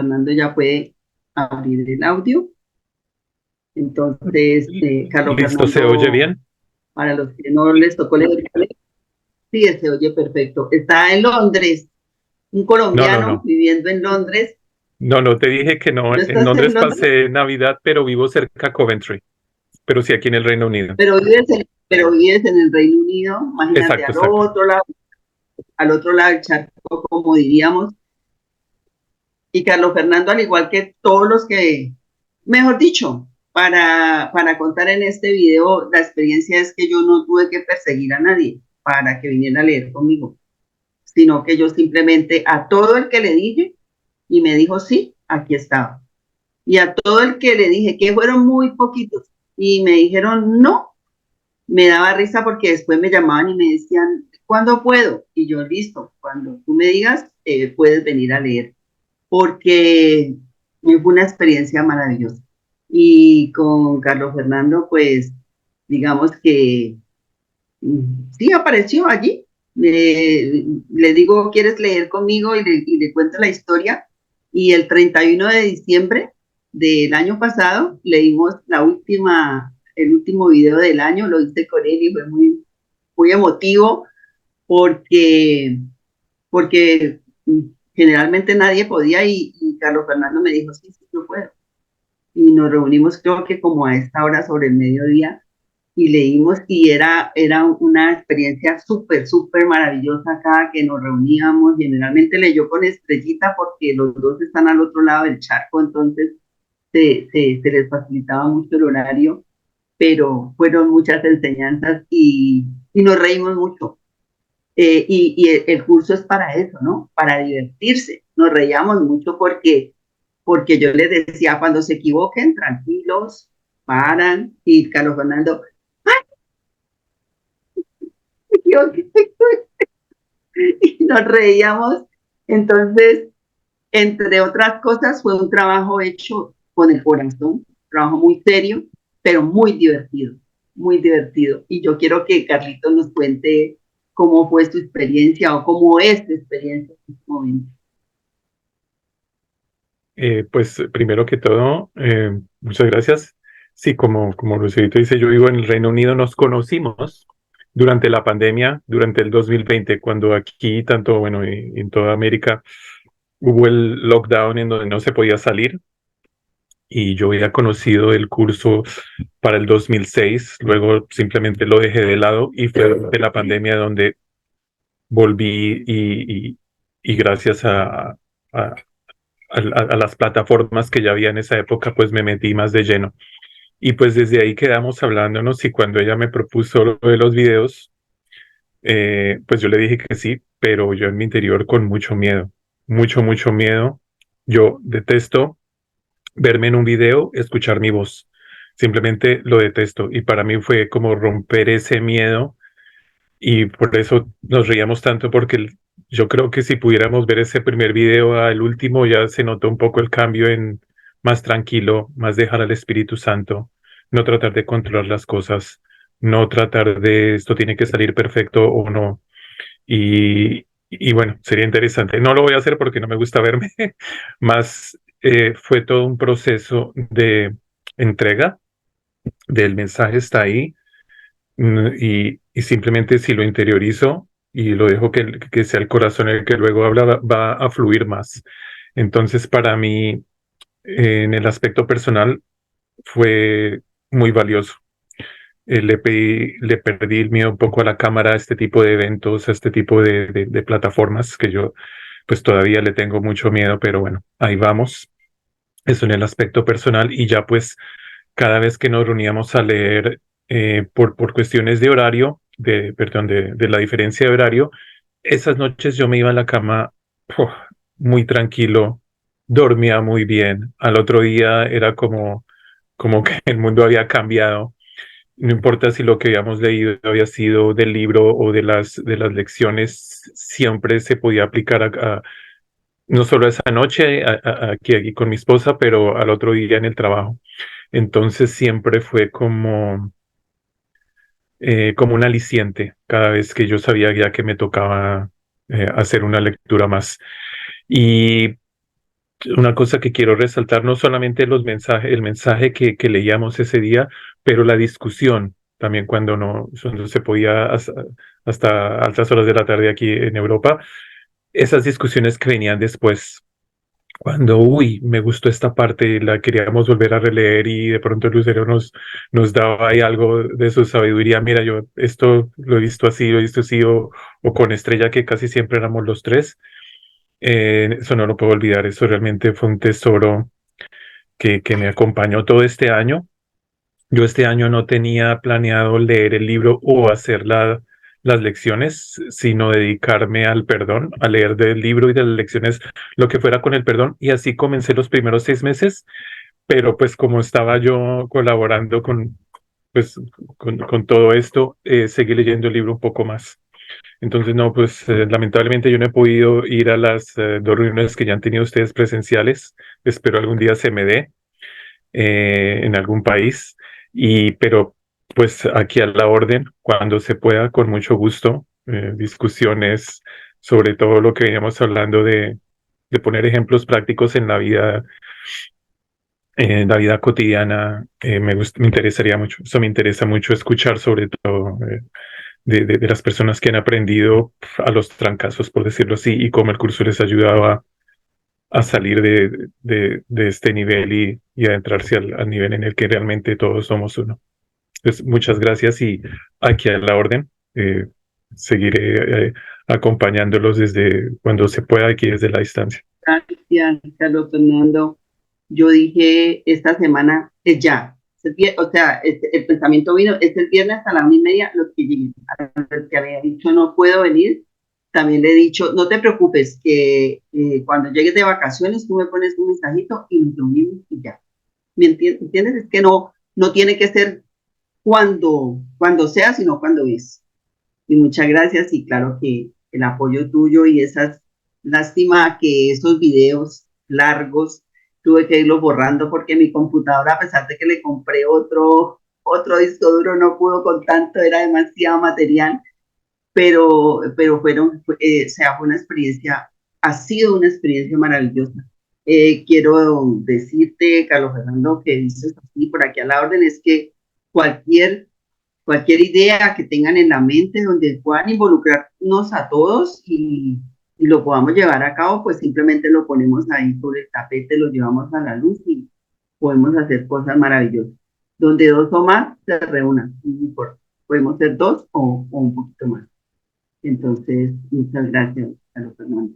Fernando ya puede abrir el audio. Entonces, Carlos Listo, ¿se oye Fernando, bien? para los que no les tocó leer, sí, se oye perfecto. Está en Londres, un No, no, colombiano no. viviendo en Londres. No, no, te dije que no. ¿Tú En estás en Londres Londres? pasé Navidad, pero vivo cerca de Coventry, pero sí aquí en el Reino Unido. Pero vives en el Reino Unido, imagínate, Exacto, exacto. al otro lado del charco, como diríamos. Y Carlos Fernando, al igual que todos los que, mejor dicho, para contar en este video, la experiencia es que yo no tuve que perseguir a nadie para que viniera a leer conmigo, sino que yo simplemente a todo el que le dije y me dijo sí, aquí estaba. Y a todo el que le dije que fueron muy poquitos y me dijeron no, me daba risa porque después me llamaban y me decían, ¿cuándo puedo? Y yo, listo, cuando tú me digas, puedes venir a leer porque fue una experiencia maravillosa. Y con Carlos Fernando, pues, digamos que sí apareció allí. Le digo, ¿quieres leer conmigo? Y le cuento la historia. Y el 31 de diciembre del año pasado leímos el último video del año, lo hice con él y fue muy, muy emotivo porque porque generalmente nadie podía y Carlos Fernando me dijo, sí, sí, yo puedo. Y nos reunimos creo que como a esta hora sobre el mediodía y leímos y era una experiencia súper, súper maravillosa cada que nos reuníamos. Generalmente leyó con estrellita porque los dos están al otro lado del charco, entonces se les facilitaba mucho el horario, pero fueron muchas enseñanzas y nos reímos mucho. Y el curso es para eso, ¿no? Para divertirse. Nos reíamos mucho porque yo les decía, cuando se equivoquen, tranquilos, paran, y Carlos Fernando, me equivoqué, y nos reíamos. Entonces, entre otras cosas, fue un trabajo hecho con el corazón, un trabajo muy serio, pero muy divertido, muy divertido. Y yo quiero que Carlitos nos cuente cómo fue su experiencia o cómo es su experiencia en este momento. Pues primero que todo, muchas gracias. Sí, como Lucerito dice, yo vivo en el Reino Unido, nos conocimos durante la pandemia, durante el 2020, cuando aquí, tanto, bueno, en toda América, hubo el lockdown en donde no se podía salir y yo había conocido el curso para el 2006, luego simplemente lo dejé de lado y fue durante la pandemia donde volví y gracias a las plataformas que ya había en esa época, pues me metí más de lleno. Y pues desde ahí quedamos hablándonos y cuando ella me propuso lo de los videos, pues yo le dije que sí, pero yo en mi interior con mucho miedo, mucho, mucho miedo. Yo detesto verme en un video, escuchar mi voz. Simplemente lo detesto y para mí fue como romper ese miedo y por eso nos reíamos tanto porque yo creo que si pudiéramos ver ese primer video al último ya se notó un poco el cambio en más tranquilo, más dejar al Espíritu Santo, no tratar de controlar las cosas, no tratar de esto tiene que salir perfecto o no. Y bueno, sería interesante. No lo voy a hacer porque no me gusta verme, más fue todo un proceso de entrega del mensaje está ahí y simplemente si lo interiorizo y lo dejo que sea el corazón el que luego habla, va a fluir más. Entonces, para mí, en el aspecto personal, fue muy valioso. Le perdí el miedo un poco a la cámara, a este tipo de eventos, a este tipo de plataformas que yo pues todavía le tengo mucho miedo, pero bueno, ahí vamos. Eso en el aspecto personal y ya pues cada vez que nos reuníamos a leer por cuestiones de horario, perdón, de la diferencia de horario, esas noches yo me iba a la cama ¡puf! Muy tranquilo, dormía muy bien. Al otro día era como que el mundo había cambiado. No importa si lo que habíamos leído había sido del libro o de las lecciones, siempre se podía aplicar no solo esa noche aquí con mi esposa, pero al otro día en el trabajo. Entonces siempre fue como un aliciente cada vez que yo sabía ya que me tocaba hacer una lectura más. Y una cosa que quiero resaltar, no solamente los mensajes, el mensaje que leíamos ese día, pero la discusión también cuando se podía hasta altas horas de la tarde aquí en Europa, esas discusiones que venían después, cuando, uy, me gustó esta parte, la queríamos volver a releer y de pronto Lucero nos daba ahí algo de su sabiduría. Mira, yo esto lo he visto así, o con Estrella, que casi siempre éramos los tres. Eso no lo puedo olvidar, eso realmente fue un tesoro que me acompañó todo este año. Yo este año no tenía planeado leer el libro o hacer las lecciones, sino dedicarme al perdón, a leer del libro y de las lecciones lo que fuera con el perdón. Y así comencé los primeros 6 meses, pero pues como estaba yo colaborando pues, con todo esto, seguí leyendo el libro un poco más. Entonces, no, pues lamentablemente yo no he podido ir a las 2 reuniones que ya han tenido ustedes presenciales. Espero algún día se me dé en algún país. Pero pues aquí a la orden, cuando se pueda, con mucho gusto, discusiones sobre todo lo que veníamos hablando de poner ejemplos prácticos en la vida cotidiana. Me interesaría mucho, eso me interesa mucho escuchar sobre todo de las personas que han aprendido a los trancazos, por decirlo así, y cómo el curso les ayudaba a salir de este nivel y adentrarse al nivel en el que realmente todos somos uno. Pues muchas gracias y aquí a la orden. Seguiré acompañándolos desde cuando se pueda aquí desde la distancia. Gracias, Carlos Fernando. Yo dije esta semana es ya. O sea, el pensamiento vino, es el viernes a la 1:30, los que lleguen. A los que había dicho no puedo venir, también le he dicho, no te preocupes, que cuando llegues de vacaciones tú me pones un mensajito y nos reunimos y ya. ¿Me entiendes? Es que no tiene que ser cuando sea, sino cuando es. Y muchas gracias y claro que el apoyo tuyo y esas, lástima que esos videos largos tuve que irlos borrando porque mi computadora, a pesar de que le compré otro disco duro, no pudo con tanto, era demasiado material, pero o sea, fue una experiencia, ha sido una experiencia maravillosa. Quiero decirte, Carlos Fernando, que dices así por aquí a la orden, es que cualquier cualquier idea que tengan en la mente donde puedan involucrarnos a todos y lo podamos llevar a cabo, pues simplemente lo ponemos ahí sobre el tapete, lo llevamos a la luz y podemos hacer cosas maravillosas. Donde dos o más se reúnan, no importa. Podemos ser dos o un poquito más. Entonces, muchas gracias, Carlos Fernando.